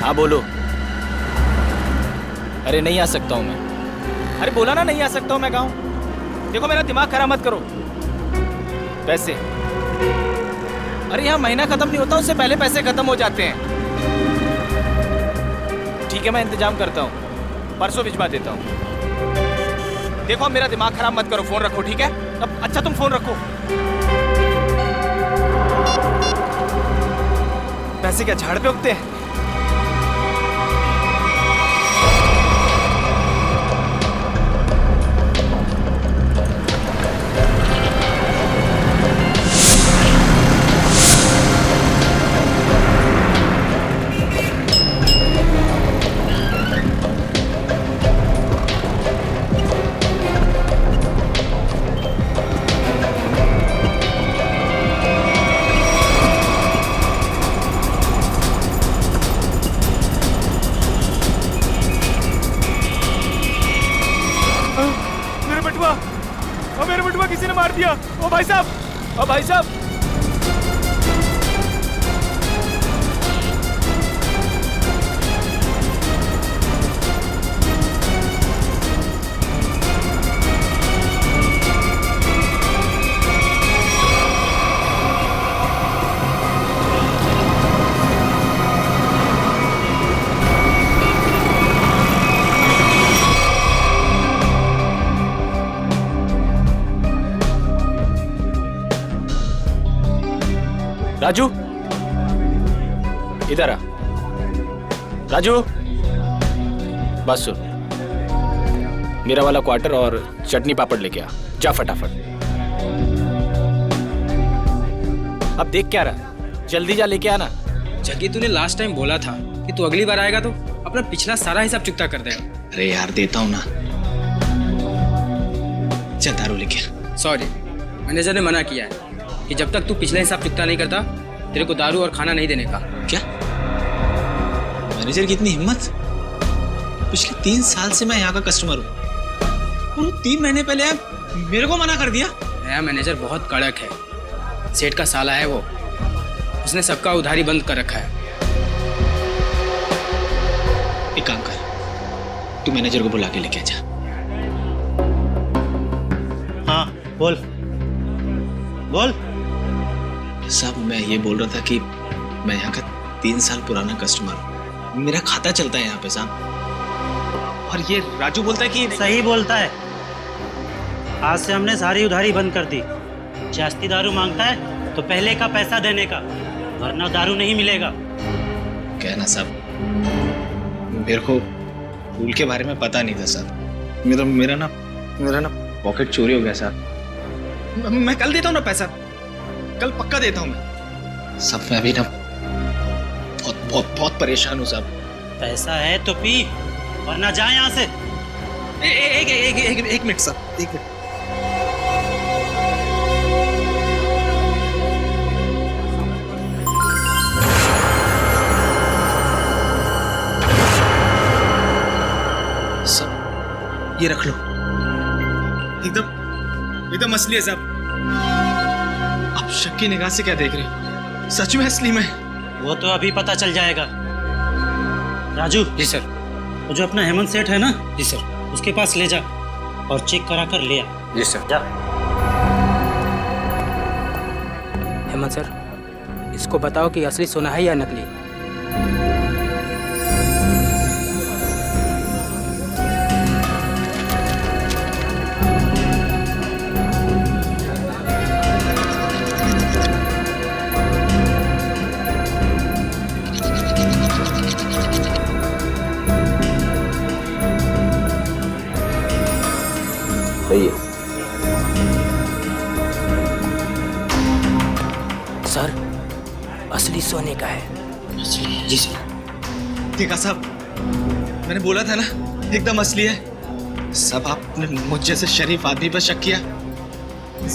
हाँ बोलो। अरे नहीं आ सकता हूँ मैं। अरे बोला ना नहीं आ सकता हूँ मैं गाँव। देखो मेरा दिमाग खराब मत करो। पैसे, अरे यहाँ महीना खत्म नहीं होता उससे पहले पैसे खत्म हो जाते हैं। ठीक है मैं इंतजाम करता हूँ, परसों भिजवा देता हूँ। देखो मेरा दिमाग खराब मत करो, फोन रखो ठीक है। अब अच्छा तुम फोन रखो। पैसे क्या झाड़ पे उगते हैं? मेरे बटुआ किसी ने मार दिया। ओ भाई साहब, ओ भाई साहब। राजू इधर आ। राजू बस सुन, मेरा वाला क्वार्टर और चटनी पापड़ लेके आ, जा फटाफट। अब देख क्या रहा, जल्दी जा लेके आना। जगी तूने लास्ट टाइम बोला था कि तू अगली बार आएगा तो अपना पिछला सारा हिसाब चुकता कर देगा। अरे यार देता हूँ ना, चल दारू लेके आ। सॉरी, मैनेजर ने मना किया है कि जब तक तू पिछला हिसाब चुकता नहीं करता तेरे को दारू और खाना नहीं देने का। क्या मैनेजर की इतनी हिम्मत? पिछले 3 साल से मैं यहाँ का कस्टमर हूँ और 3 महीने पहले मेरे को मना कर दिया। नया मैनेजर बहुत कड़क है, सेठ का साला है वो, उसने सबका उधारी बंद कर रखा है। एक काम कर, तू मैनेजर को बुला के लेके जा। हाँ बोल बोल। साहब मैं ये बोल रहा था कि मैं यहाँ का 3 साल पुराना कस्टमर हूँ, मेरा खाता चलता है यहाँ पे साहब। और ये राजू बोलता है कि सही बोलता है, आज से हमने सारी उधारी बंद कर दी। जास्ती दारू मांगता है तो पहले का पैसा देने का, वरना दारू नहीं मिलेगा। क्या ना साहब, मेरे को रूल के बारे में पता नहीं था साहब। मेरा ना पॉकेट चोरी हो गया साहब। मैं कल देता हूँ ना पैसा, कल पक्का देता हूँ मैं। सब मैं अभी ना बहुत परेशान हूँ साहब। पैसा है तो पी, वरना जा यहाँ से। एक मिनट साहब, एक मिनट। सब ये रख लो, एकदम असली है साहब। आप शक की निगाह से क्या देख रहे हैं? सच में असली में? वो तो अभी पता चल जाएगा। राजू। जी सर। वो जो अपना हेमंत सेठ है ना, जी सर, उसके पास ले जा और चेक करा कर ले आ। जी सर। जा। हेमंत सर, इसको बताओ कि असली सोना है या नकली। सही है सर, असली सोने का है। जी सर। देखा साहब, मैंने बोला था ना एकदम असली है। सब आपने मुझ जैसे शरीफ आदमी पर शक किया,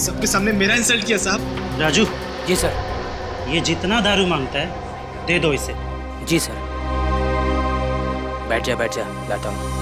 सबके सामने मेरा इंसल्ट किया साहब। राजू। जी सर। ये जितना दारू मांगता है दे दो इसे। जी सर। बैठ जा, लाता हूँ।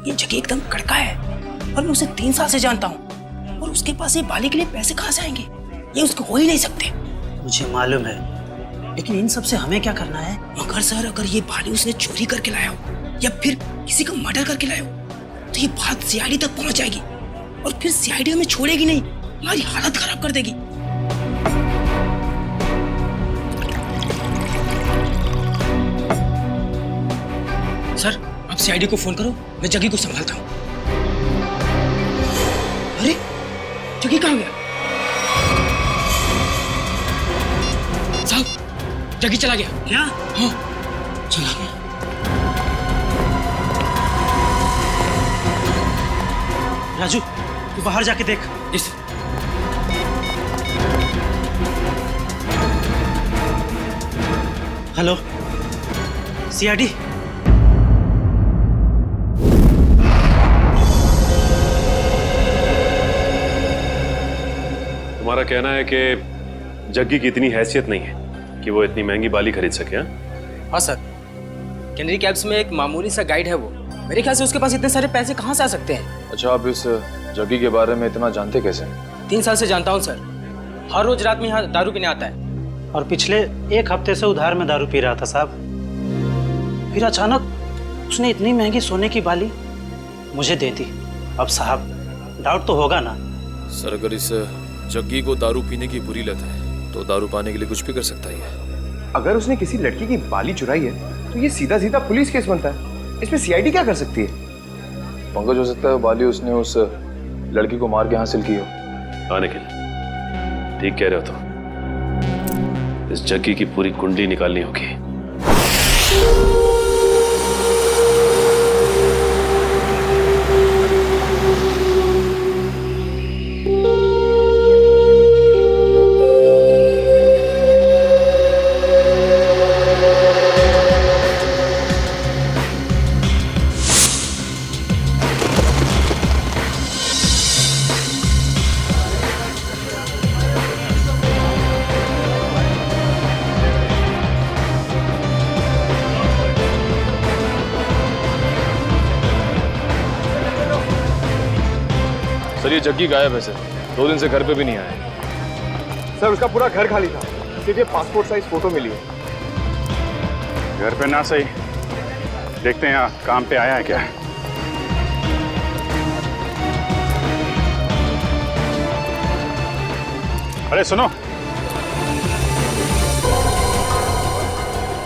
ये जगह एकदम कड़का है और मैं उसे 3 साल से जानता हूँ, और उसके पास ये बाली के लिए पैसे कहाँ से आएंगे? ये उसको हो ही नहीं सकते। मुझे मालूम है, लेकिन इन सब से हमें क्या करना है? मगर सर, अगर ये बाली उसने चोरी करके लाया हो या फिर किसी का मर्डर करके लाया हो, तो ये बात सीआईडी तक पहुंच जाएगी और फिर सीआईडी हमें छोड़ेगी नहीं, हमारी हालत खराब कर देगी। सर, आप सीआईडी को फोन करो, मैं जगी को संभालता हूँ। अरे, जगी कहाँ गया? साहब, जगी चला गया। क्या? हाँ, चला गया। राजू, तू बाहर जाके देख। इस हेलो, सीआईडी। तुम्हारा कहना है कि जग्गी की इतनी हैसियत नहीं है कि वो इतनी महंगी बाली खरीद सके? हाँ सर, कैनरी कैब्स में एक मामूली सा गाइड है वो। मेरे ख्याल से उसके पास इतने सारे पैसे कहाँ से आ सकते हैं? अच्छा, आप इस जग्गी के बारे में इतना जानते कैसे? 3 साल से जानता हूँ सर। हर रोज रात में यहाँ दारू पीने आता है। और पिछले 1 हफ्ते से उधार में दारू पी रहा था साहब। फिर अचानक उसने इतनी महंगी सोने की बाली मुझे दे दी। अब साहब, डाउट तो होगा ना? सर, अगर इस जग्गी को दारू पीने की बुरी लत है तो दारू पाने के लिए कुछ भी कर सकता है। अगर उसने किसी लड़की की बाली चुराई है तो ये सीधा सीधा पुलिस केस बनता है। इसमें सीआईडी क्या कर सकती है? पंकज, हो सकता है बाली उसने उस लड़की को मार के हासिल की हो। हाँ निखिल, ठीक कह रहे हो तुम। इस जग्गी की पूरी कुंडली निकालनी होगी। सर, ये जग्गी गायब है सर। 2 दिन से घर पे भी नहीं आया। सर, उसका पूरा घर खाली था, सिर्फ ये पासपोर्ट साइज फोटो मिली है। घर पे ना सही, देखते हैं यहाँ काम पे आया है क्या। अरे सुनो।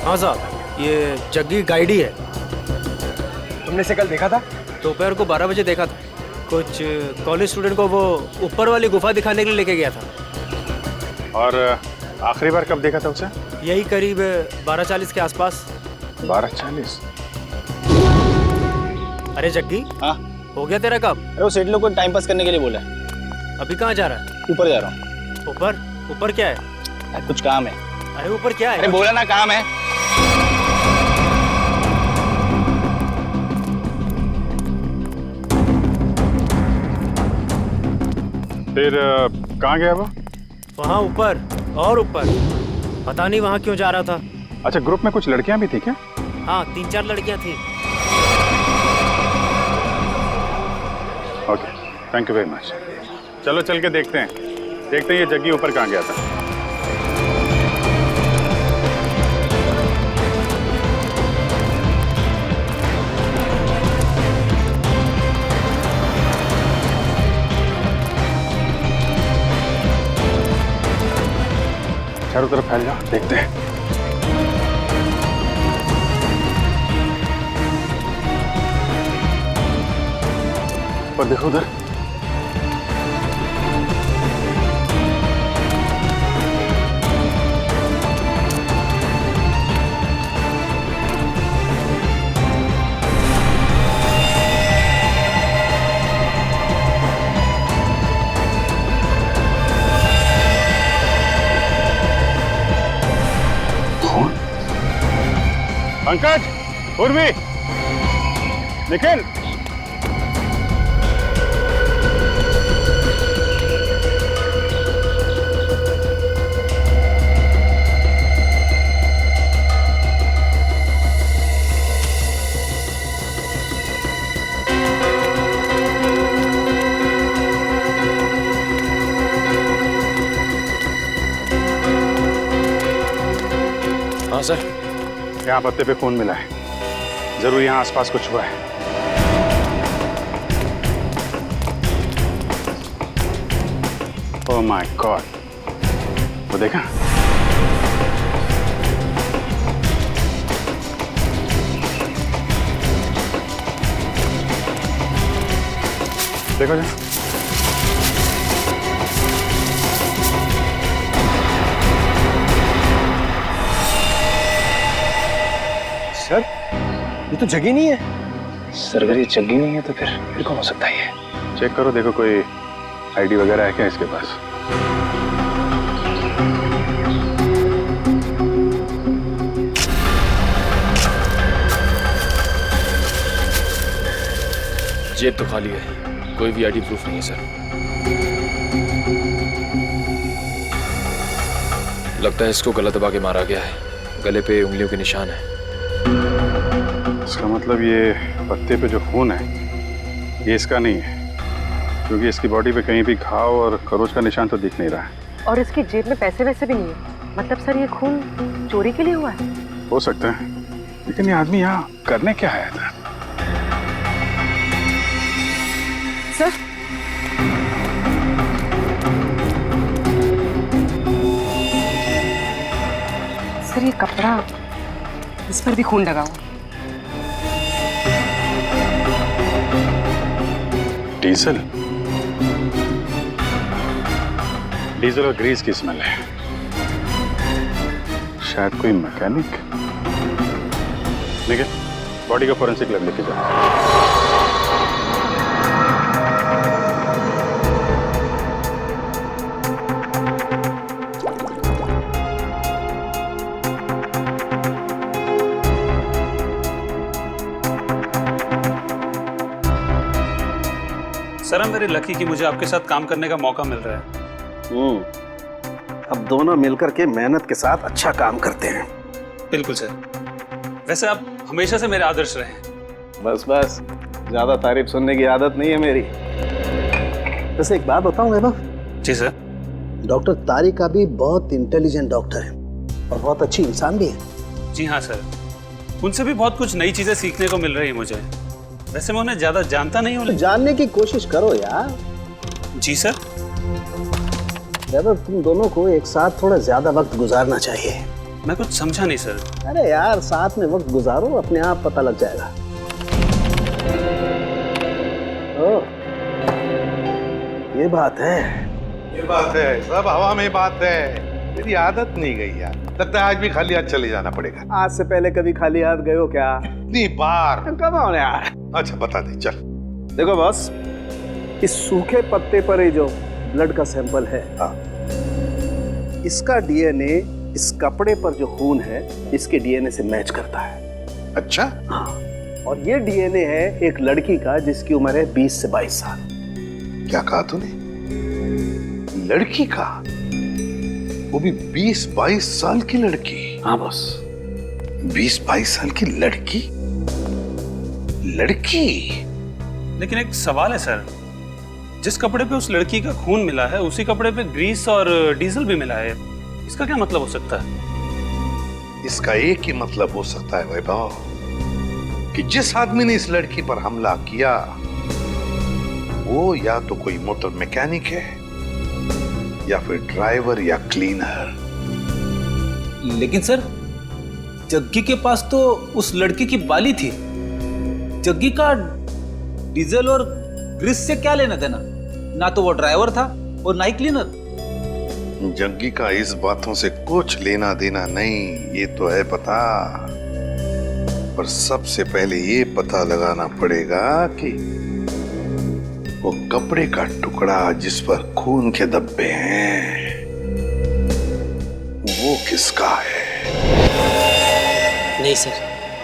हाँ साहब, ये जग्गी गाइड ही है। तुमने इसे कल देखा था? दोपहर को 12 बजे देखा था। कुछ कॉलेज स्टूडेंट को वो ऊपर वाली गुफा दिखाने के लिए लेके गया था। और आखिरी बार कब देखा था उसे? यही करीब 12:40 के आसपास। 12:40? अरे जग्गी, हाँ, हो गया तेरा कब? अरे वो सेठ लोग को टाइम पास करने के लिए बोला है। अभी कहाँ जा रहा है? ऊपर जा रहा हूँ। ऊपर? ऊपर क्या है? कुछ काम है। अरे ऊपर क्या है? अरे बोला ना, काम है। फिर कहाँ गया वो? वहाँ ऊपर और ऊपर, पता नहीं वहाँ क्यों जा रहा था। अच्छा, ग्रुप में कुछ लड़कियां भी थी क्या? हाँ, 3-4 लड़कियाँ थी। Okay, thank you very much. चलो चल के देखते हैं ये जग्गी ऊपर कहाँ गया था। चारों तरफ फैल जाओ, देखते हैं। पर देखो उधर। पंकज, उर्वी, निखिल, हाँ सर। यहाँ पत्ते पे खून मिला है, जरूर यहाँ आसपास कुछ हुआ है। ओह माय गॉड, वो देखा? देखो जा। सर ये तो जगह नहीं है। सर अगर ये जग्गी नहीं है तो फिर कौन हो सकता है ये? चेक करो, देखो कोई आईडी वगैरह है क्या इसके पास? जेब तो खाली है, कोई भी आईडी प्रूफ नहीं है सर। लगता है इसको गला दबा के मारा गया है, गले पे उंगलियों के निशान है। इसका मतलब ये पत्ते पे जो खून है ये इसका नहीं है, क्योंकि इसकी बॉडी पे कहीं भी घाव और खरोच का निशान तो दिख नहीं रहा है। और इसकी जेब में पैसे वैसे भी नहीं है। मतलब सर ये खून चोरी के लिए हुआ है? हो सकता है, लेकिन ये आदमी यहाँ करने क्या आया था? सर सर ये कपड़ा, इस पर भी खून लगा हुआ। डीजल, डीजल और ग्रीस की स्मेल है। शायद कोई मैकेनिक। ठीक है, बॉडी का फोरेंसिक लैब लेके जाओ। सर I'm very lucky कि मुझे आपके साथ काम करने का मौका मिल रहा है। अब दोनों मिलकर के मेहनत के साथ अच्छा काम करते हैं। बिल्कुल सर। वैसे आप हमेशा से मेरे आदर्श रहे हैं। बस बस, ज्यादा तारीफ सुनने की आदत नहीं है मेरी। वैसे एक बात बताऊं वैभव? जी सर। डॉक्टर तारिक भी बहुत इंटेलिजेंट डॉक्टर है और बहुत अच्छी इंसान भी है। जी हाँ सर, उनसे भी बहुत कुछ नई चीजें सीखने को मिल रही है मुझे। वैसे मैं उन्हें ज्यादा जानता नहीं हूँ। तो जानने की कोशिश करो यार। जी सर। वैभव तुम दोनों को एक साथ थोड़ा ज्यादा वक्त गुजारना चाहिए। मैं कुछ समझा नहीं सर। अरे यार साथ में वक्त गुजारो, अपने आप पता लग जाएगा। ओ, ये बात है। ये बात है, सब हवा में बात है। मेरी आदत नहीं गई यार, लगता है आज भी खाली हाथ चले जाना पड़ेगा। आज से पहले कभी खाली हाथ गए हो क्या? कितनी बार? कब आओ यार। अच्छा बता दे चल। देखो बॉस, इस सूखे पत्ते पर ये जो ब्लड का सैंपल है, इसका डीएनए इस कपड़े पर जो खून है इसके डीएनए से मैच करता है। अच्छा? हाँ, और ये डीएनए है एक लड़की का जिसकी उम्र है 20 से 22 साल। क्या कहा तूने? लड़की का? वो भी 20-22 साल की लड़की? हाँ बॉस। 20-22 साल की लड़की? लड़की? लेकिन एक सवाल है सर, जिस कपड़े पे उस लड़की का खून मिला है उसी कपड़े पे ग्रीस और डीजल भी मिला है। इसका क्या मतलब हो सकता है? इसका एक ही मतलब हो सकता है वैभव, कि जिस आदमी ने इस लड़की पर हमला किया वो या तो कोई मोटर मैकेनिक है या फिर ड्राइवर या क्लीनर। लेकिन सर, जग्गी के पास तो उस लड़की की बाली थी। जग्गी का डीजल और ग्रीस से क्या लेना देना? ना तो वो ड्राइवर था और ना ही क्लीनर। जग्गी का इस बातों से कुछ लेना देना नहीं, ये तो है पता। पर सबसे पहले ये पता लगाना पड़ेगा कि वो कपड़े का टुकड़ा जिस पर खून के धब्बे हैं वो किसका है। नहीं सर,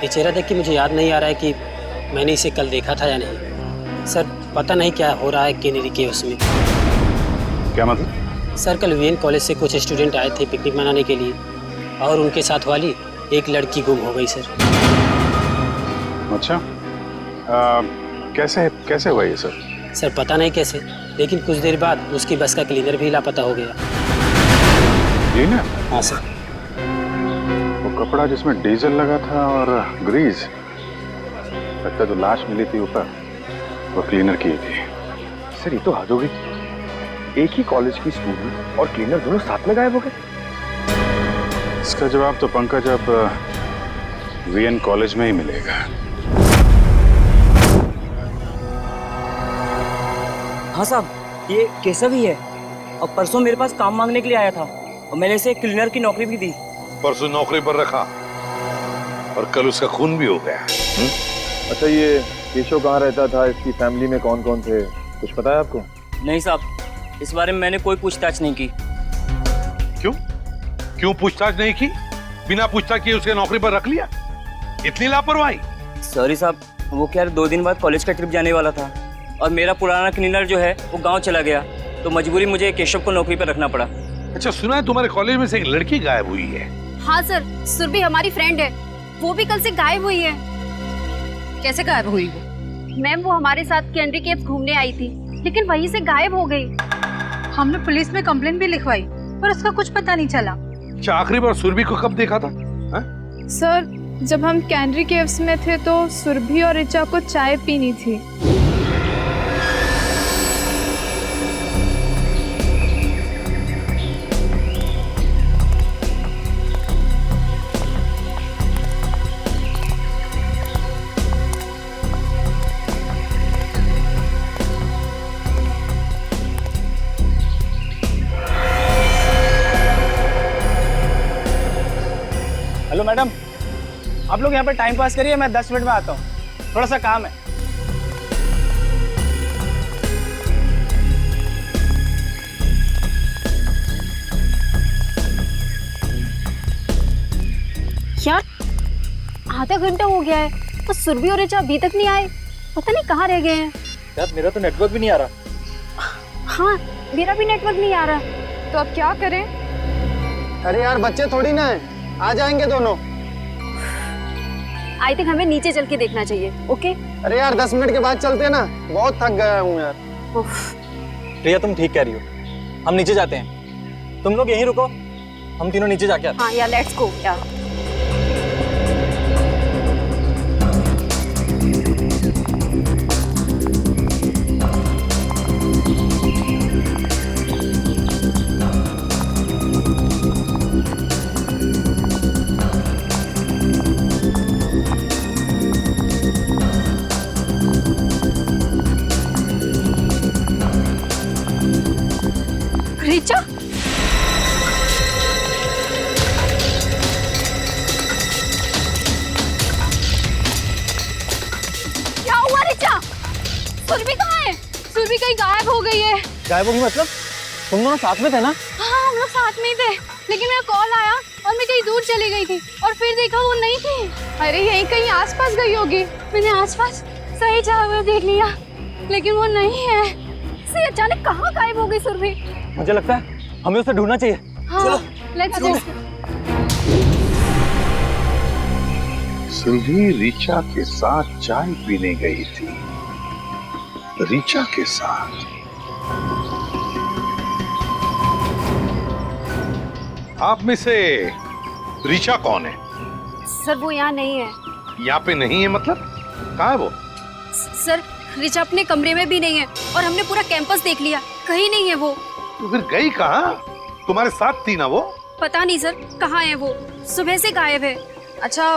ये चेहरा देख के मुझे याद नहीं आ रहा है कि मैंने इसे कल देखा था या नहीं। सर पता नहीं क्या हो रहा है केनेरी के उसमें। क्या मतलब? सर कल वीएन कॉलेज से कुछ स्टूडेंट आए थे पिकनिक मनाने के लिए और उनके साथ वाली एक लड़की गुम हो गई सर। अच्छा, कैसे हुआ ये सर? सर पता नहीं कैसे, लेकिन कुछ देर बाद उसकी बस का क्लीनर भी लापता हो गया। क्लीनर? हाँ सर। वो कपड़ा जिसमें डीजल लगा था और ग्रीस, लगता है जो लाश मिली थी ऊपर वो क्लीनर की थी। सर ये तो हद हो गई। एक ही कॉलेज की स्टूडेंट और क्लीनर दोनों साथ में गायब हो गए। इसका जवाब तो पंकज अब वीएन कॉलेज में ही मिलेगा। हाँ साहब, ये केशव ही है और परसों मेरे पास काम मांगने के लिए आया था और मैंने इसे क्लीनर की नौकरी भी दी। परसों नौकरी पर रखा और कल उसका खून भी हो गया। अच्छा ये केशव कहाँ रहता था, इसकी फैमिली में कौन कौन थे, कुछ पता है आपको? नहीं साहब, इस बारे में मैंने कोई पूछताछ नहीं की। क्यों पूछताछ नहीं की? बिना पूछताछ किए उसके नौकरी पर रख लिया? इतनी लापरवाही? सॉरी साहब, वो क्या 2 दिन बाद कॉलेज का ट्रिप जाने वाला था और मेरा पुराना क्लीनर जो है वो गांव चला गया, तो मजबूरी मुझे केशव को नौकरी पर रखना पड़ा। अच्छा, सुना है तुम्हारे कॉलेज में से एक लड़की गायब हुई है? हाँ सर, सुरभि हमारी फ्रेंड है, वो भी कल से गायब हुई है। कैसे गायब हुई वो? मैम वो हमारे साथ कैनरी केव्स घूमने आई थी, लेकिन वहीं से गायब हो गई। हमने पुलिस में कंप्लेंट भी लिखवाई पर उसका कुछ पता नहीं चला। अच्छा, आखिरी बार सुरभि को कब देखा था? सर, जब हम कैनरी केव्स में थे तो सुरभि और ऋचा को चाय पीनी थी। हेलो मैडम, आप लोग यहाँ पर टाइम पास करिए, मैं 10 मिनट में आता हूँ, थोड़ा सा काम है। यार आधा घंटा हो गया है और सुरभि और ऋचा अभी तक नहीं आए, पता नहीं कहाँ रह गए हैं। यार मेरा तो नेटवर्क भी नहीं आ रहा। हाँ मेरा भी नेटवर्क नहीं आ रहा, तो अब क्या करें? अरे यार बच्चे थोड़ी ना है, आ जाएंगे दोनों। आई थिंक हमें नीचे चल के देखना चाहिए। ओके अरे यार 10 मिनट के बाद चलते हैं ना, बहुत थक गया हूँ यार। प्रिया तुम ठीक कह रही हो, हम नीचे जाते हैं, तुम लोग यहीं रुको, हम तीनों नीचे जाके आते हैं। हाँ यार लेट्स गो यार। ऋचा, क्या हुआ ऋचा? सुरभि कहाँ है? सुरभि कहीं गायब हो गई है। गायब होगी मतलब? तुम दोनों साथ में थे ना? हाँ हम लोग साथ में ही थे, लेकिन मेरा कॉल आया और मैं कहीं दूर चली गई थी और फिर देखा वो नहीं थी। अरे यहीं कहीं आसपास गई होगी। मैंने आसपास सही जगह देख लिया, लेकिन वो नहीं है। से अचानक कहाँ गायब हो गई सुरभि? मुझे लगता है हमें उसे ढूंढना चाहिए। हाँ, लेट्स गो। सुरभि ऋचा के साथ चाय पीने गई थी। ऋचा के साथ? आप में से ऋचा कौन है? सर वो यहाँ नहीं है। यहाँ पे नहीं है मतलब? कहाँ है वो? सर ऋचा अपने कमरे में भी नहीं है और हमने पूरा कैंपस देख लिया, कहीं नहीं है वो। तो फिर गई कहाँ? तुम्हारे साथ थी ना वो? पता नहीं सर कहाँ है वो, सुबह से गायब है। अच्छा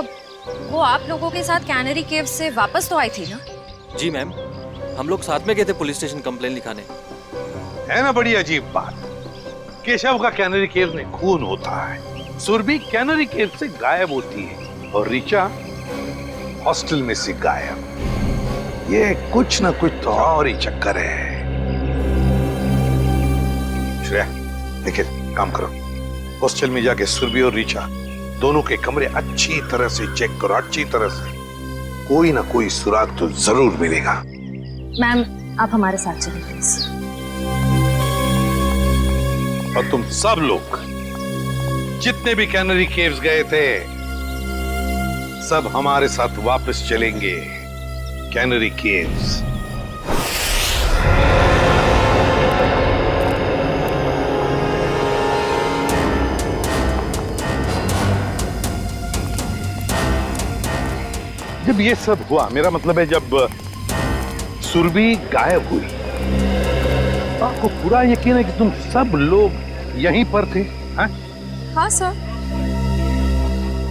वो आप लोगों के साथ कैनरी केव्स से वापस तो आई थी ना? जी मैम, हम लोग साथ में गए थे पुलिस स्टेशन कंप्लेन लिखाने। है ना बड़ी अजीब बात। केशव का कैनरी केव्स में खून होता है, सुरभि कैनरी केव्स से गायब होती है और ऋचा हॉस्टल में से गायब। ये कुछ ना कुछ तो और ही चक्कर है। श्रेया देखिए, काम करो, हॉस्टल में जाके सुरभि और ऋचा दोनों के कमरे अच्छी तरह से चेक करो, अच्छी तरह से। कोई ना कोई सुराग तो जरूर मिलेगा। मैम आप हमारे साथ चलिए प्लीज। और तुम सब लोग जितने भी कैनरी केव्स गए थे, सब हमारे साथ वापस चलेंगे कैनरी केव्स। जब ये सब हुआ, मेरा मतलब है जब सुरभि गायब हुई, आपको पूरा यकीन है कि तुम सब लोग यहीं पर थे? हाँ सर।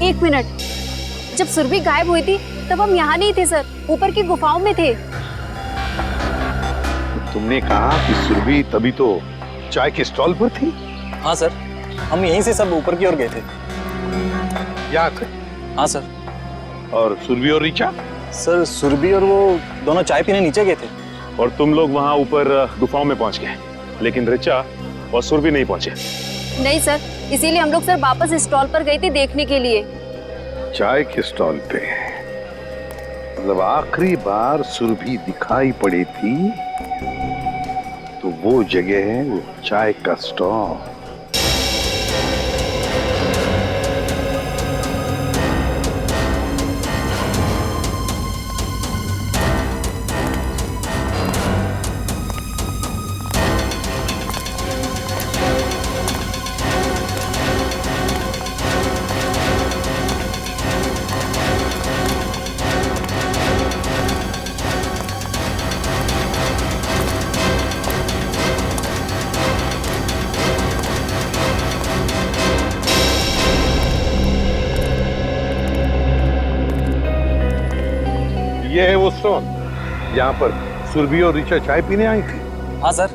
1 मिनट, जब सुरभि गायब हुई थी तब हम यहाँ नहीं थे सर, ऊपर की गुफाओं में थे। तुमने कहा कि सुरभि तभी तो चाय के स्टॉल पर थी? हाँ सर, हम यहीं से सब ऊपर की ओर गए थे। यहाँ थे? हाँ सर। और सुरभि और ऋचा? सर सुरभि और वो दोनों चाय पीने नीचे गए थे। और तुम लोग वहां ऊपर गुफाओं में पहुंच गए, लेकिन ऋचा और सुरभि नहीं पहुंचे। नहीं सर, इसीलिए हम लोग सर वापस स्टॉल पर गए थे देखने के लिए। चाय के स्टॉल पे? मतलब आखिरी बार सुरभि दिखाई पड़ी थी तो वो जगह है वो चाय का स्टॉल। ये है वो स्टॉल यहाँ पर सुरभि और ऋचा चाय पीने आई थी? हाँ सर,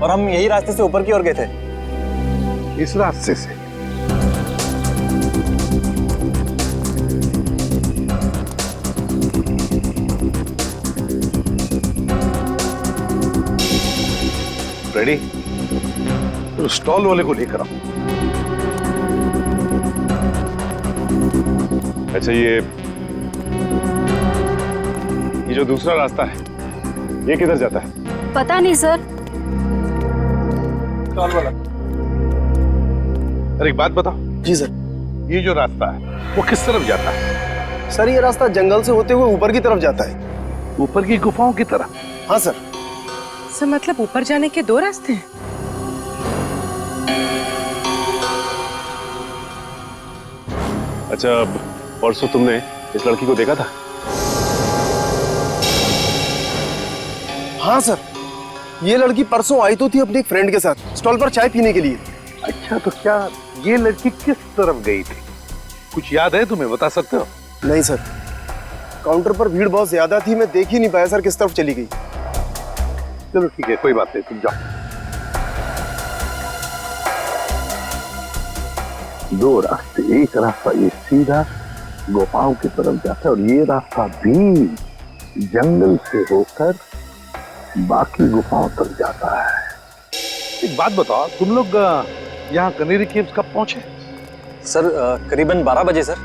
और हम यही रास्ते से ऊपर की ओर गए थे। इस रास्ते से? रेडी? तो स्टॉल वाले को लेकर आओ। अच्छा, ये जो दूसरा रास्ता है ये किधर जाता है? पता नहीं सर। स्टॉल वाला, अरे एक बात बताओ। जी सर। ये जो रास्ता है वो किस तरफ जाता है? सर ये रास्ता जंगल से होते हुए ऊपर की तरफ जाता है। ऊपर की गुफाओं की तरफ? हाँ सर। सर मतलब ऊपर जाने के 2 रास्ते हैं? अच्छा, परसों तुमने इस लड़की को देखा था? हाँ सर, ये लड़की परसों आई तो थी अपने एक फ्रेंड के साथ स्टॉल पर चाय पीने के लिए। अच्छा, तो क्या ये लड़की किस तरफ गई थी? कुछ याद है तुम्हें, बता सकते हो? नहीं सर, काउंटर पर भीड़ बहुत ज्यादा थी, मैं देख ही नहीं पाया सर किस तरफ चली गई। चलो ठीक है, कोई बात नहीं, तुम जाओ। 2 रास्ते, एक रास्ता ये सीधा गुफाओं की तरफ जाता है और ये रास्ता भी जंगल से होकर बाकी गुफाओं तक जाता है। एक बात बताओ, तुम लोग यहाँ कनेरी केव्स कब पहुंचे? सर करीबन 12 बजे सर।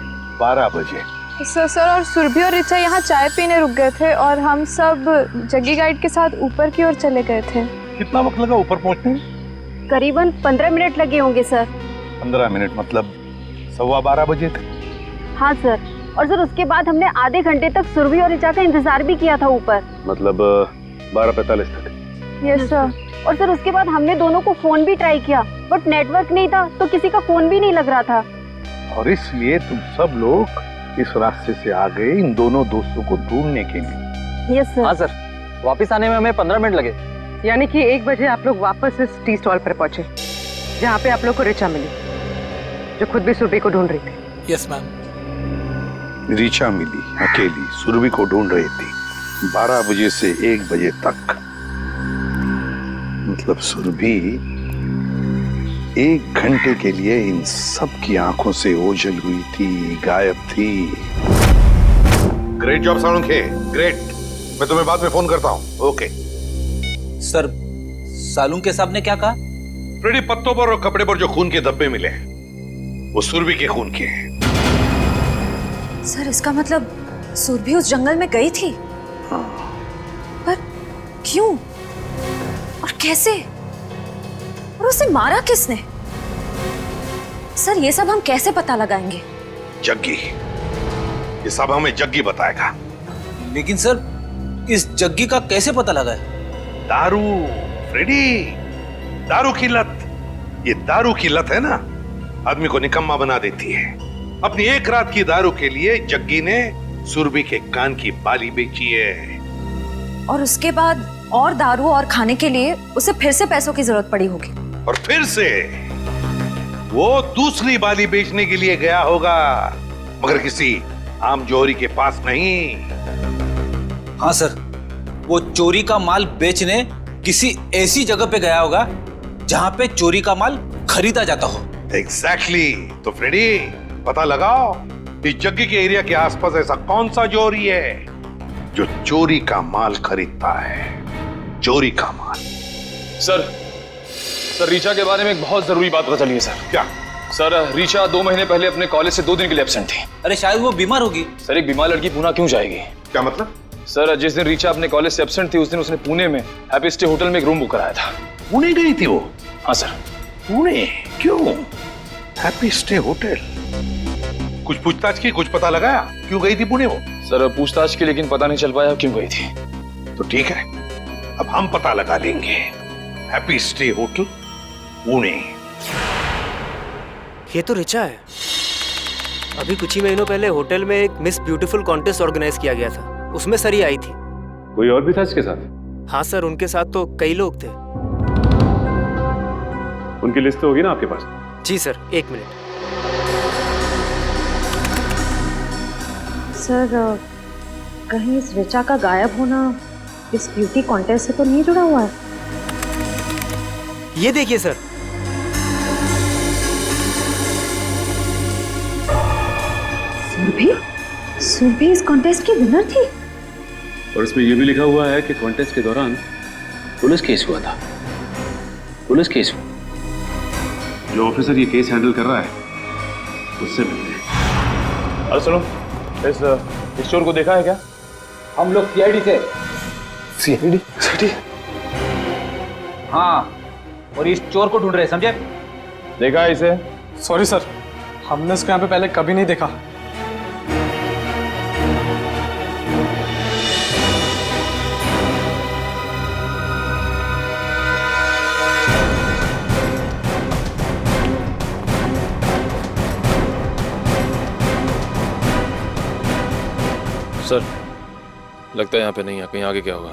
12 बजे? सर और सुरभि और ऋचा यहाँ चाय पीने रुक गए थे और हम सब जग्गी गाइड के साथ ऊपर की ओर चले गए थे। कितना वक्त लगा ऊपर पहुंचने में? करीबन 15 मिनट लगे होंगे सर। 15 मिनट मतलब 12:15 बजे थे? हाँ सर, और सर उसके बाद हमने आधे घंटे तक सुरभि और ऋचा का इंतजार भी किया था ऊपर। मतलब 12:45 तक? Yes sir. और सर उसके बाद हमने दोनों को फोन भी ट्राई किया, बट नेटवर्क नहीं था तो किसी का फोन भी नहीं लग रहा था। और इसलिए तुम सब लोग इस रास्ते से आ गए इन दोनों दोस्तों को ढूंढने के लिए? Yes sir. हाँ सर, वापस आने में हमें 15 मिनट लगे। यानी कि 1 बजे आप लोग वापस इस टी स्टॉल पर पहुंचे जहाँ पे आप लोग को ऋचा मिली, जो खुद भी सुरभि को ढूंढ रही थी। Yes ma'am. ऋचा मिली अकेली, सुरभि को ढूंढ रही थी 12 बजे से 1 बजे तक। मतलब सुरभि 1 घंटे के लिए इन सब की आंखों से ओझल हुई थी, गायब थी। Great job Salunkhe, great. मैं तुम्हें बाद में फोन करता हूँ। ओके सर, सालुंखे साहब ने क्या कहा? फ्रेडी, पत्तों पर और कपड़े पर जो खून के धब्बे मिले वो सुरभि के खून के हैं। सर इसका मतलब सुरभि उस जंगल में गई थी? हाँ। पर क्यों और कैसे, और उसे मारा किसने? सर ये सब हम कैसे पता लगाएंगे? जग्गी, ये सब हमें जग्गी बताएगा। लेकिन सर इस जग्गी का कैसे पता लगाए? दारू फ्रेडी, दारू की लत। ये दारू की लत है ना, आदमी को निकम्मा बना देती है। अपनी 1 रात की दारू के लिए जग्गी ने सुरभि के कान की बाली बेची है। और उसके बाद और दारू और खाने के लिए उसे फिर से पैसों की जरूरत पड़ी होगी। और फिर से वो दूसरी बाली बेचने के लिए गया होगा, मगर किसी आम जौहरी के पास नहीं। हाँ सर, वो चोरी का माल बेचने किसी ऐसी जगह पे गया होगा जहां पे चोरी का माल खरीदा जाता हो। एग्जैक्टली। तो फ्रेडी, पता लगाओ इस जग्गी के एरिया के आसपास ऐसा कौन सा जौहरी है जो चोरी का माल खरीदता है। चोरी का माल। सर रीचा के बारे में एक बहुत जरूरी बात पता चली है सर। क्या? सर रीचा 2 महीने पहले अपने कॉलेज से 2 दिन के लिए एब्सेंट थी। अरे शायद वो बीमार होगी। सर एक बीमार लड़की पुणे क्यों जाएगी? क्या मतलब? सर जिस दिन रीचा अपने कॉलेज से एब्सेंट थी उस दिन उसने पुणे में हैप्पी स्टे होटल में एक रूम बुक कराया था। पुणे गई थी वो? हाँ सर। पुणे क्यों? Happy stay hotel. कुछ पूछताछ की, कुछ पता लगाया क्यों गई थी पुणे वो? सर पूछताछ की, लेकिन पता नहीं चल पाया क्यों गई थी। तो ठीक है, अब हम पता लगा लेंगे। Happy stay hotel Pune. ये तो रिचा है। अभी कुछ ही महीनों पहले होटल में एक मिस ब्यूटीफुल कॉन्टेस्ट ऑर्गेनाइज किया गया था, उसमें सरी आई थी। कोई और भी था इसके साथ? हाँ सर, उनके साथ तो कई लोग थे। उनकी लिस्ट तो होगी ना आपके पास? जी सर, 1 मिनट। सर कहीं इस रिचा का गायब होना इस ब्यूटी कॉन्टेस्ट से तो नहीं जुड़ा हुआ है? ये देखिए सर। सुरभि इस कॉन्टेस्ट की विनर थी। और इसमें यह भी लिखा हुआ है कि कॉन्टेस्ट के दौरान पुलिस केस हुआ था। पुलिस केस हुआ। जो ऑफिसर ये केस हैंडल कर रहा है उससे मिलते हैं। अरे सुनो, इस चोर को देखा है क्या? हम लोग सीआईडी से। सीआईडी? हाँ, और इस चोर को ढूंढ रहे हैं, समझे? देखा है इसे? सॉरी सर, हमने इसको यहाँ पे पहले कभी नहीं देखा। सर लगता है यहाँ पे नहीं है, कहीं आगे क्या होगा?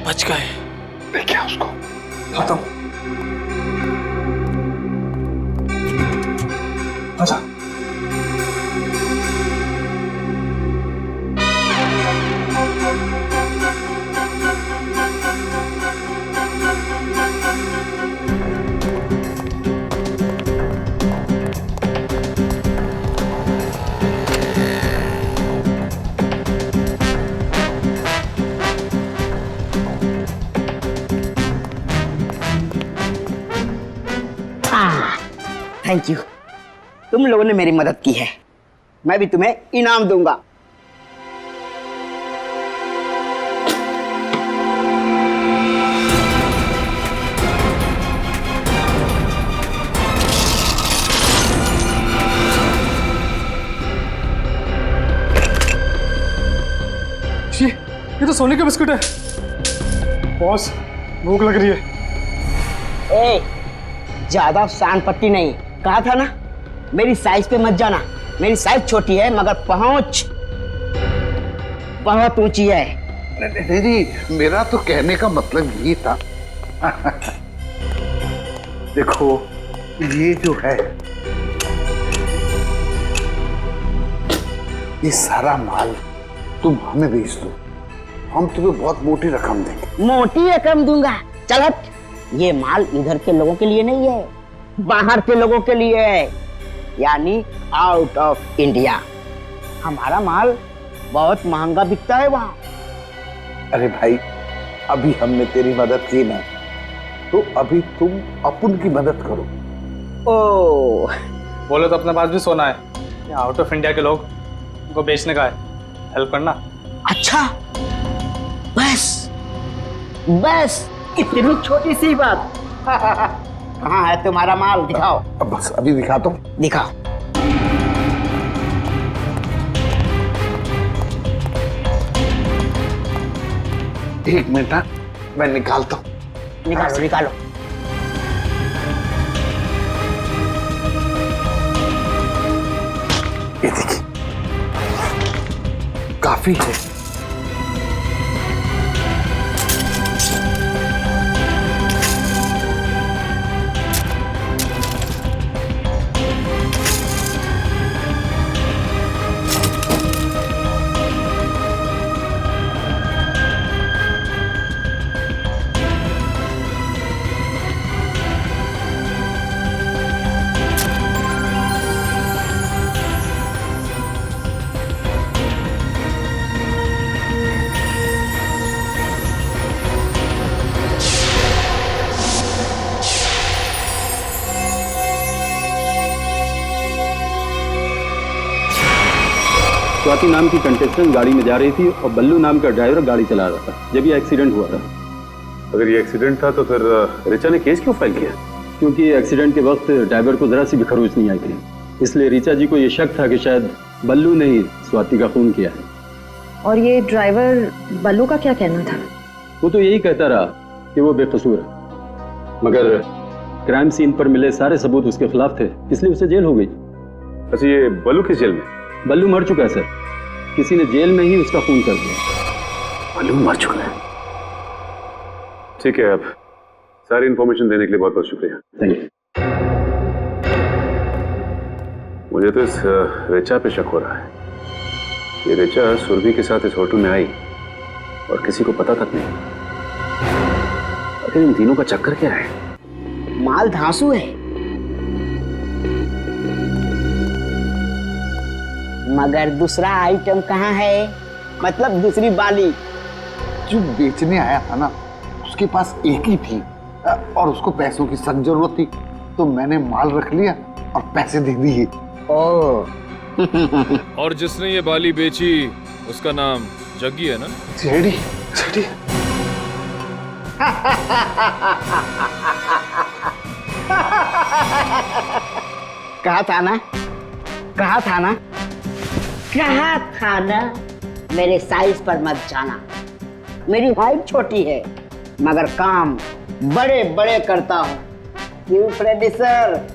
बच गए। देखिए उसको। खत्म। अच्छा। थैंक यू, तुम लोगों ने मेरी मदद की है, मैं भी तुम्हें इनाम दूंगा। ये तो सोने का बिस्कुट है। बॉस, भूख लग रही है। ए, ज्यादा शान पट्टी नहीं, कहा था ना मेरी साइज पे मत जाना। मेरी साइज छोटी है मगर पहुंच बहुत ऊंची है। नहीं, मेरा तो कहने का मतलब ये था देखो ये जो है ये सारा माल तुम हमें बेच दो, हम तुम्हें बहुत मोटी रकम देंगे। मोटी रकम दूंगा? चल हट, ये माल इधर के लोगों के लिए नहीं है, बाहर के लोगों के लिए है, यानी आउट ऑफ इंडिया। हमारा माल बहुत महंगा बिकता है वहां। अरे भाई, अभी हमने तेरी मदद की ना, तो अभी तुम अपन की मदद करो। ओ, बोले तो अपने पास भी सोना है, आउट ऑफ इंडिया के लोग उनको बेचने का है, हेल्प करना। अच्छा, बस बस इतनी छोटी सी बात। कहाँ है तुम्हारा माल, दिखाओ। अब बस अभी दिखा दो। दिखाओ। एक मिनट हाँ, मैं निकालता हूँ। निकालो निकालो। ये देखिए, काफी है। स्वाति नाम की कंटेस्टेंट गाड़ी में जा रही थी और बल्लू नाम का ड्राइवर गाड़ी चला रहा था जब ये एक्सीडेंट हुआ था। अगर ये एक्सीडेंट था तो फिर रिचा ने केस क्यों फाइल किया? क्योंकि एक्सीडेंट के वक्त ड्राइवर को जरा सी भी खरोच नहीं आई थी, इसलिए ऋचा जी को ये शक था कि शायद बल्लू ने ही स्वाति का खून किया है। और ये ड्राइवर बल्लू का क्या कहना था? वो तो यही कहता रहा कि वो बेकसूर है, मगर क्राइम सीन पर मिले सारे सबूत उसके खिलाफ थे, इसलिए उसे जेल हो गई। अच्छा, ये बल्लू किस जेल में? बल्लू मर चुका है सर, किसी ने जेल में ही उसका खून कर दिया। बल्लू मर चुका है? ठीक है, अब सारी इंफॉर्मेशन देने के लिए बहुत बहुत शुक्रिया। Thank you. मुझे तो इस रिचा पे शक हो रहा है। ये रिचा सुरभि के साथ इस होटल में आई और किसी को पता तक नहीं। आखिर इन तीनों का चक्कर क्या है? माल धांसू है, मगर दूसरा आइटम कहाँ है? मतलब दूसरी बाली। जो बेचने आया था ना, उसके पास एक ही थी और उसको पैसों की सख्त जरूरत थी, तो मैंने माल रख लिया और पैसे दे दिए। और जिसने ये बाली बेची उसका नाम जग्गी है ना? JD, JD. कहा था ना, कहा था ना, कहा था ना, मेरे साइज पर मत जाना। मेरी हाइट छोटी है मगर काम बड़े बड़े करता हूँ। क्यों प्रोड्यूसर?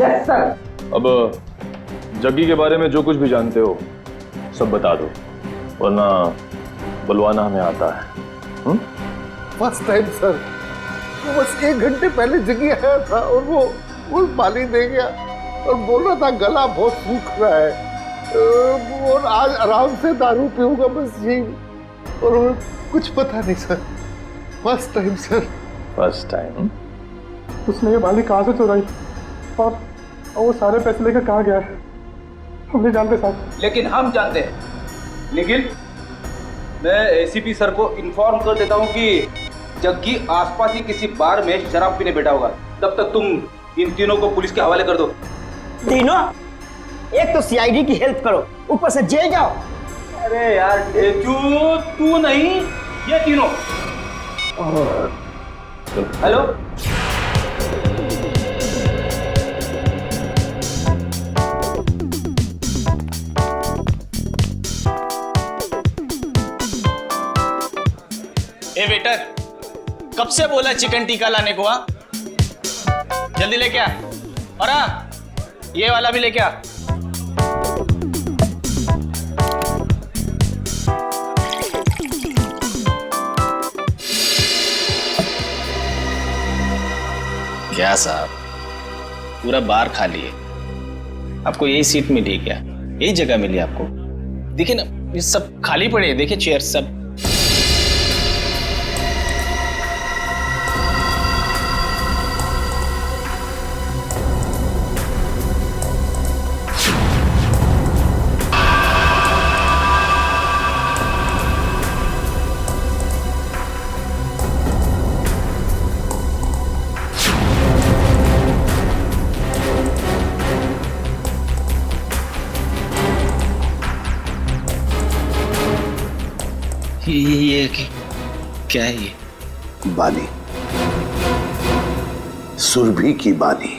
Yes sir. अब जग्गी के बारे में जो कुछ भी जानते हो सब बता दो, वरना बुलवाना हमें आता है। फर्स्ट टाइम सर, वो बस 1 घंटे पहले जगी आया था और वो बाली दे गया और बोल रहा था गला बहुत सूख रहा है और आज आराम से दारू पीऊंगा, बस यही। और कुछ पता नहीं sir, first time sir. First time? उसने ये बाली कहाँ से चुराई और वो सारे पैसे लेकर कहाँ गया है हम नहीं जानते साहब। लेकिन हम जानते हैं। निखिल, मैं एसीपी सर को इन्फॉर्म कर देता हूँ कि जग्गी आसपास ही किसी बार में शराब पीने बैठा होगा। तब तक तुम इन तीनों को पुलिस के हवाले कर दो। तीनों? एक तो सीआईडी की हेल्प करो, ऊपर से जेल जाओ। अरे यार डेजू, तू नहीं, ये तीनों। हेलो, ए वेटर, कब से बोला चिकन टिक्का लाने को? हाँ, जल्दी लेके आ। और हाँ, ये वाला भी लेके आ। क्या साहब, पूरा बार खाली है, आपको यही सीट मिली क्या? यही जगह मिली आपको? देखिए ना, ये सब खाली पड़े हैं, देखिए चेयर सब। ये क्या है? ये बाली, सुरभि की बाली।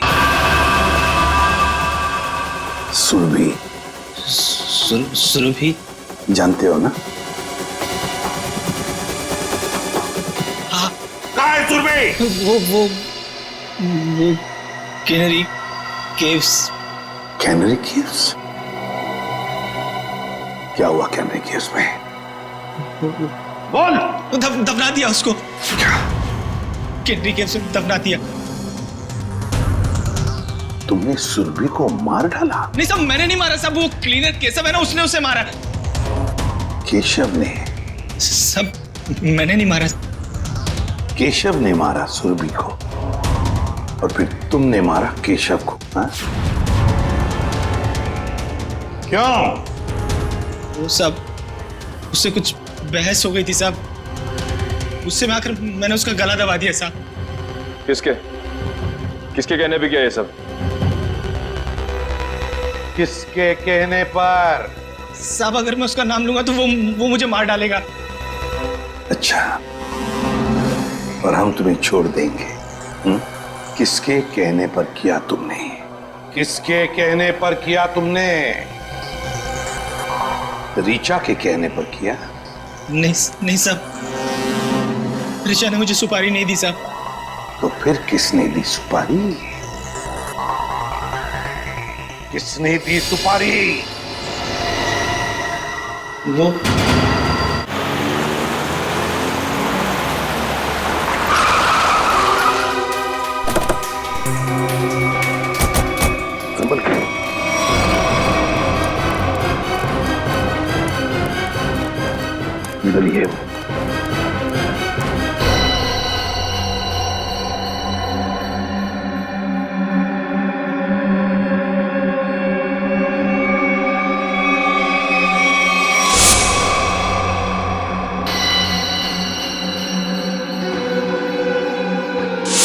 सुरभि? सुरभि? जानते हो ना? सुरभि? वो कैनरी केव्स। Canary caves? क्या हुआ कैनरी केव्स में? बोल। दफना दिया उसको। कैनरी केव्स में दफना दिया। तुमने सुरभि को मार डाला? नहीं साहब, मैंने नहीं मारा साहब, वो क्लीनर केशव है ना, उसने उसे मारा। केशव ने? सब मैंने नहीं मारा। केशव ने मारा सुरभि को और फिर तुमने मारा केशव को, हाँ? क्यों? वो सब उससे कुछ बहस हो गई थी साहब, उससे में आकर मैंने उसका गला दबा दिया साहब। किसके किसके कहने पे किया ये सब? किसके कहने पर? साहब अगर मैं उसका नाम लूंगा तो वो मुझे मार डालेगा। अच्छा, और हम तुम्हें छोड़ देंगे? किसके कहने पर किया तुमने? किसके कहने पर किया तुमने? रीचा के कहने पर किया? नहीं साहब, रीचा ने मुझे सुपारी नहीं दी साहब। तो फिर किसने दी सुपारी? किसने दी सुपारी? वो इधर ही है वो।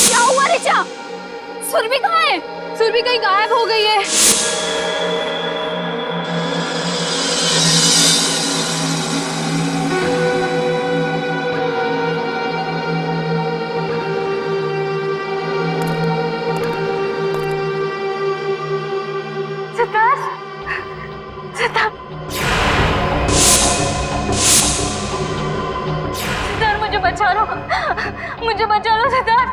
क्या हुआ ऋचा? सुरभि कहाँ है? सुरभि कहीं गायब हो गई है। सिद्धार्थ मुझे बचा लो, मुझे बचा लो सिद्धार्थ।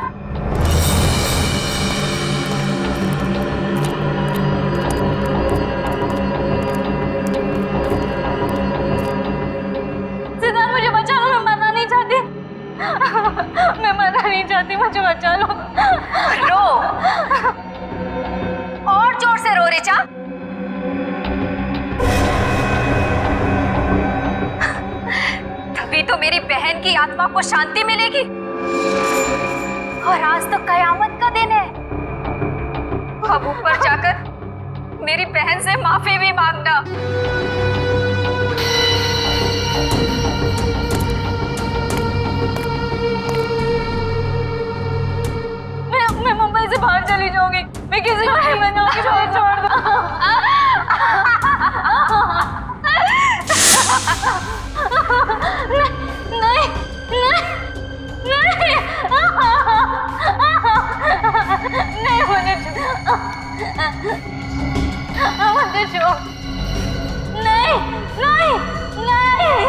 सिद्धार्थ मुझे बचा लो, मैं मरना नहीं चाहती, मैं मरना नहीं चाहती, मुझे बचा लो। रो, और जोर से रो ऋचा। तभी तो मेरी बहन की आत्मा को शांति मिलेगी। और आज तो कयामत का दिन है। अब ऊपर जाकर मेरी बहन से माफी भी मांगना। मैं मुंबई से बाहर चली जाऊंगी, मैं किसी को नहीं बनाऊंगी, छोड़ दो। नहीं नहीं नहीं नहीं, मुझे छोड़, नहीं नहीं नहीं,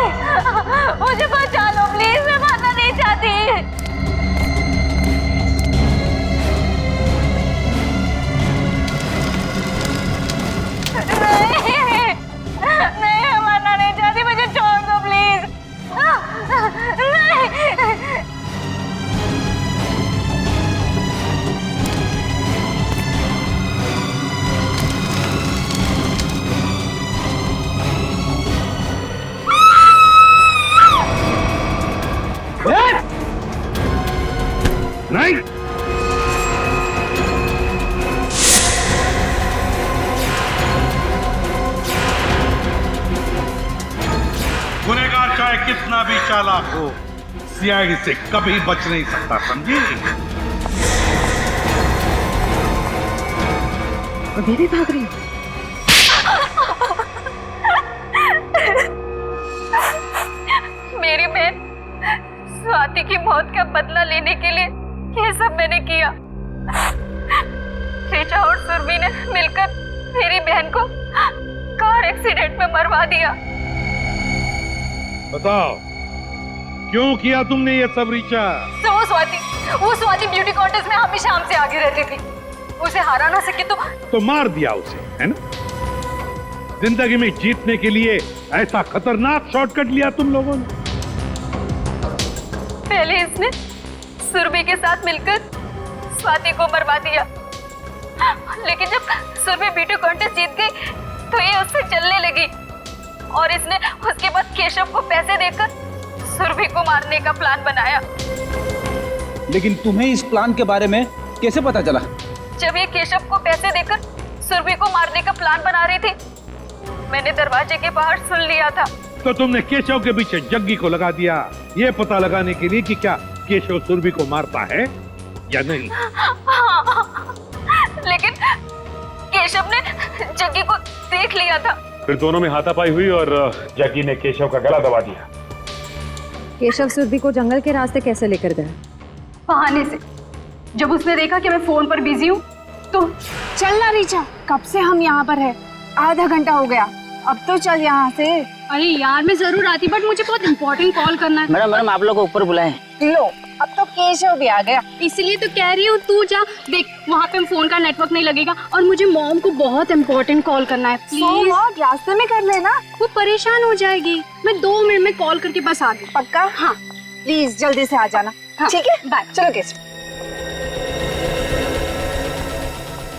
मुझे बचा लो प्लीज, मैं मरना नहीं चाहती। नहीं मैं मरना नहीं चाहती, मुझे छोड़ दो प्लीज। नहीं नहीं, गुनहगार चाहे कितना भी चालाक हो, सीआईडी से कभी बच नहीं सकता, समझी? अभी भी भाग रही? मेरी बहन स्वाति की मौत का बदला लेने के लिए ये सब मैंने किया। ऋचा और सुरभि ने मिलकर मेरी बहन को कार एक्सीडेंट में मरवा दिया। बताओ क्यों किया तुमने ये सब ऋचा? तो वो स्वाति ब्यूटी कॉन्टेस्ट में हमेशा हमसे आगे रहती थी। उसे हरा ना सके तो मार दिया उसे, है ना? जिंदगी में जीतने के लिए ऐसा खतरनाक शॉर्टकट लिया तुम लोगों ने। पहले इसने सुरभि के साथ मिलकर स्वाति को मरवा दिया, लेकिन जब सुरभि ब्यूटी कॉन्टेस्ट जीत गई तो ये उससे जलने लगी और इसने उसके बाद केशव को पैसे देकर सुरभि को मारने का प्लान बनाया। लेकिन तुम्हें इस प्लान के बारे में कैसे पता चला? जब ये केशव को पैसे देकर सुरभि को मारने का प्लान बना रहे थे, मैंने दरवाजे के बाहर सुन लिया था। तो तुमने केशव के पीछे जग्गी को लगा दिया, ये पता लगाने के लिए कि क्या केशव सुरभि को मारता है या नहीं? लेकिन केशव ने जग्गी को देख लिया था। फिर दोनों में हाथापाई हुई और जग्गी ने केशव का गला दबा दिया। केशव सुरभि को जंगल के रास्ते कैसे लेकर गया? बहाने से। जब उसने देखा कि मैं फोन पर बिजी हूँ तो चल ना रीचा, कब से हम यहाँ पर है, आधा घंटा हो गया, अब तो चल यहाँ से। अरे यार मैं जरूर आती, बट मुझे बहुत इम्पोर्टेंट कॉल करना है। मैडम आप लोग को ऊपर बुलाएं। लो अब तो केशव भी आ गया, इसलिए तो कह रही हूँ तू जा। देख वहाँ पे फोन का नेटवर्क नहीं लगेगा और मुझे मॉम को बहुत इम्पोर्टेंट कॉल करना है। प्लीज रास्ते में कर लेना, वो परेशान हो जाएगी। मैं 2 मिनट में कॉल करके बस आ गई। पक्का? हाँ प्लीज जल्दी से आ जाना। ठीक है बाय। चलो केशव।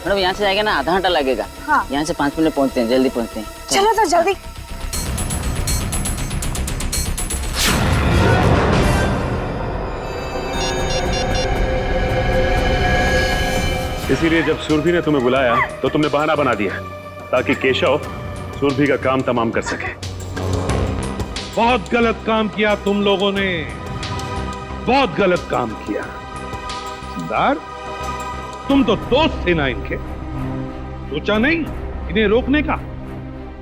मैडम यहाँ से जाएगा ना आधा घंटा लगेगा। हाँ। यहाँ से 5 मिनट पहुँचते हैं, जल्दी पहुँचते हैं। चलो तो जल्दी। इसीलिए जब सुरभि ने तुम्हें बुलाया तो तुमने बहाना बना दिया ताकि केशव सुरभि का काम तमाम कर सके। बहुत गलत काम किया तुम लोगों ने, बहुत गलत काम किया। सरदार तुम तो दोस्त थे ना इनके, सोचा नहीं इन्हें रोकने का?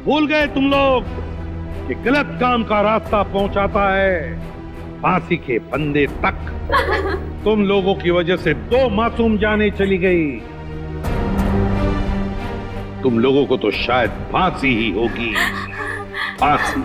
भूल गए तुम लोग कि गलत काम का रास्ता पहुंचाता है फांसी के फंदे तक। तुम लोगों की वजह से 2 मासूम जानें चली गई। तुम लोगों को तो शायद फांसी ही होगी, फांसी।